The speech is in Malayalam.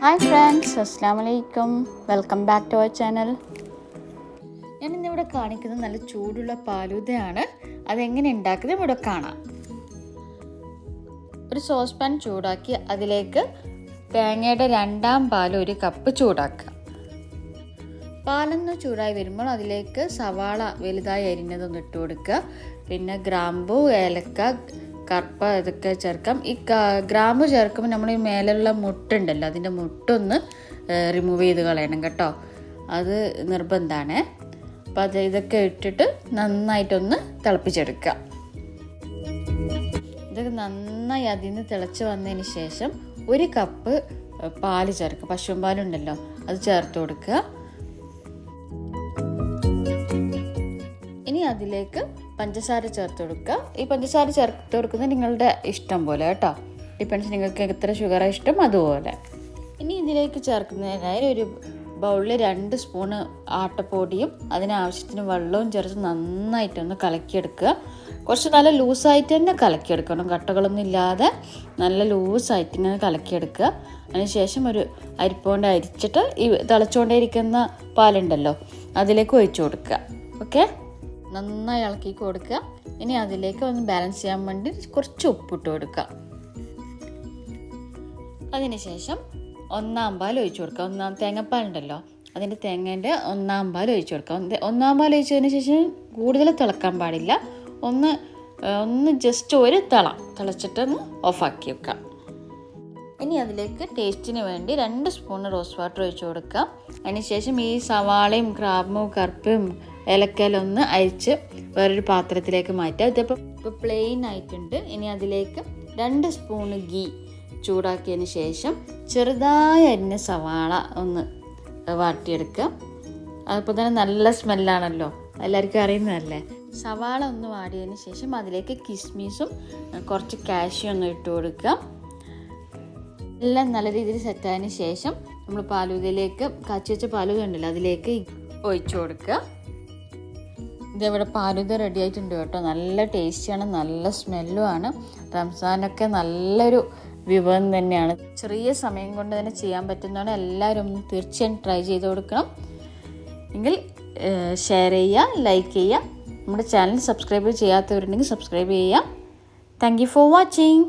ഹായ് ഫ്രണ്ട്സ്, അസ്സലാമു അലൈക്കും. Welcome back to our channel. ഞാൻ ഇന്നിവിടെ കാണിക്കുന്നത് നല്ല ചൂടുള്ള ഫാലൂദയാണ്. അതെങ്ങനെ ഉണ്ടാക്കുന്നത് ഇവിടെ കാണാം. ഒരു സോസ് പാൻ ചൂടാക്കി അതിലേക്ക് തേങ്ങയുടെ 2 പാൽ 1 കപ്പ് ചൂടാക്കുക. പാലൊന്ന് ചൂടായി വരുമ്പോൾ അതിലേക്ക് സവാള വലുതായി അരിഞ്ഞതൊന്ന് ഇട്ട് കൊടുക്കുക. പിന്നെ ഗ്രാമ്പു, ഏലക്ക, കറുപ്പ ഇതൊക്കെ ചേർക്കാം. ഈ ഗ്രാമ്പു ചേർക്കുമ്പോൾ നമ്മൾ ഈ മേലുള്ള മുട്ടുണ്ടല്ലോ, അതിൻ്റെ മുട്ടൊന്ന് റിമൂവ് ചെയ്ത് കളയണം കേട്ടോ. അത് നിർബന്ധമാണ്. അപ്പോൾ ഇതൊക്കെ ഇട്ടിട്ട് നന്നായിട്ടൊന്ന് തിളപ്പിച്ചെടുക്കുക. ഇതൊക്കെ നന്നായി അതിൽ നിന്ന് തിളച്ച് വന്നതിന് ശേഷം 1 കപ്പ് പാല് ചേർക്കുക. പശുവും പാലുണ്ടല്ലോ, അത് ചേർത്ത് കൊടുക്കുക. ഇനി അതിലേക്ക് പഞ്ചസാര ചേർത്ത് കൊടുക്കുക. ഈ പഞ്ചസാര ചേർത്ത് കൊടുക്കുന്നത് നിങ്ങളുടെ ഇഷ്ടം പോലെ കേട്ടോ. ഡിപ്പെൻസ് നിങ്ങൾക്ക് എത്ര ഷുഗറാണ് ഇഷ്ടം അതുപോലെ. ഇനി ഇതിലേക്ക് ചേർക്കുന്നതിനായി ഒരു ബൗളിൽ 2 സ്പൂണ് ആട്ടപ്പൊടിയും അതിനാവശ്യത്തിന് വെള്ളവും ചേർത്ത് നന്നായിട്ടൊന്ന് കലക്കിയെടുക്കുക. കുറച്ച് നല്ല ലൂസായിട്ട് തന്നെ കലക്കിയെടുക്കണം, കട്ടകളൊന്നും ഇല്ലാതെ നല്ല ലൂസായിട്ട് ഇങ്ങനെ കലക്കിയെടുക്കുക. അതിനുശേഷം ഒരു അരിപ്പ അരിച്ചിട്ട് ഈ തിളച്ചുകൊണ്ടേയിരിക്കുന്ന പാലുണ്ടല്ലോ അതിലേക്ക് ഒഴിച്ചു കൊടുക്കുക. ഓക്കെ, നന്നായി ഇളക്കി കൊടുക്കുക. ഇനി അതിലേക്ക് ഒന്ന് ബാലൻസ് ചെയ്യാൻ വേണ്ടി കുറച്ച് ഉപ്പിട്ട് കൊടുക്കുക. അതിനുശേഷം 1 പാൽ ഒഴിച്ചു കൊടുക്കുക. തേങ്ങാപ്പാലുണ്ടല്ലോ, അതിൻ്റെ തേങ്ങേൻ്റെ 1 പാൽ ഒഴിച്ചു കൊടുക്കുക. 1 പാൽ ഒഴിച്ചതിന് ശേഷം കൂടുതൽ തിളക്കാൻ പാടില്ല. ഒന്ന് ജസ്റ്റ് ഒരു തിളച്ചിട്ടൊന്ന് ഓഫാക്കി വെക്കാം. ഇനി അതിലേക്ക് ടേസ്റ്റിന് വേണ്ടി 2 സ്പൂൺ റോസ് വാട്ടർ ഒഴിച്ചു കൊടുക്കുക. അതിനുശേഷം ഈ സവാളയും ഗ്രാമ്പും കറുപ്പും ഏലക്കയിലൊന്ന് അരിച്ച് വേറൊരു പാത്രത്തിലേക്ക് മാറ്റുക. ഇതിപ്പോൾ പ്ലെയിൻ ആയിട്ടുണ്ട്. ഇനി അതിലേക്ക് 2 സ്പൂണ് ഗീ ചൂടാക്കിയതിന് ശേഷം ചെറുതായി അരിഞ്ഞ സവാള ഒന്ന് വാട്ടിയെടുക്കുക. അതിപ്പോൾ തന്നെ നല്ല സ്മെല്ലാണല്ലോ, എല്ലാവർക്കും അറിയുന്നതല്ലേ. സവാള ഒന്ന് വാടിയതിന് ശേഷം അതിലേക്ക് കിസ്മിസും കുറച്ച് കാഷ്യൂ ഒന്ന് ഇട്ട് കൊടുക്കുക. എല്ലാം നല്ല രീതിയിൽ സെറ്റായതിന് ശേഷം നമ്മൾ ഫാലൂദയിലേക്ക് കാച്ചി വെച്ച ഫാലൂദ ഉണ്ടല്ലോ അതിലേക്ക് ഒഴിച്ചു കൊടുക്കുക. ഇതേവിടെ ഫാലൂദ റെഡി ആയിട്ടുണ്ട് കേട്ടോ. നല്ല ടേസ്റ്റിയാണ്, നല്ല സ്മെല്ലുമാണ്. റംസാനൊക്കെ നല്ലൊരു വിഭവം തന്നെയാണ്. ചെറിയ സമയം കൊണ്ട് തന്നെ ചെയ്യാൻ പറ്റുന്നതാണ്. എല്ലാവരും തീർച്ചയായും ട്രൈ ചെയ്ത് കൊടുക്കണം. എങ്കിൽ ഷെയർ ചെയ്യുക, ലൈക്ക് ചെയ്യുക. നമ്മുടെ ചാനൽ സബ്സ്ക്രൈബ് ചെയ്യാത്തവരുണ്ടെങ്കിൽ സബ്സ്ക്രൈബ് ചെയ്യുക. Thank you for watching.